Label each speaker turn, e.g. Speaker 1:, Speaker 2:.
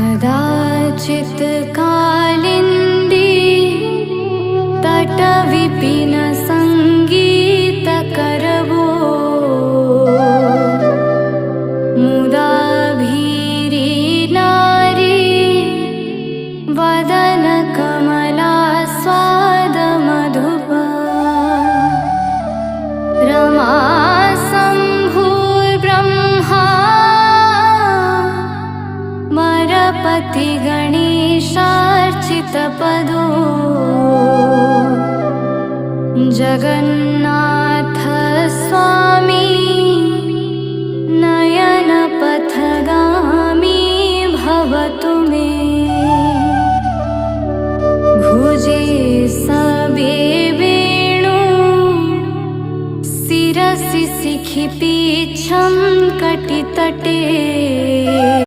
Speaker 1: कदाचित् कालिन्दी तटविपिन सङ्गीतकरवो मुदा भीरी नारी वदन कमला स्वाद मधुपा रमा शम्भुर्ब्रह्मा मरपति गणेशार्चितपदो जगन्नाथ स्वामी नयनपथगामी भवतु मे भुजे सबे वेणु शिरसि शिखि पीच्छं कटितटे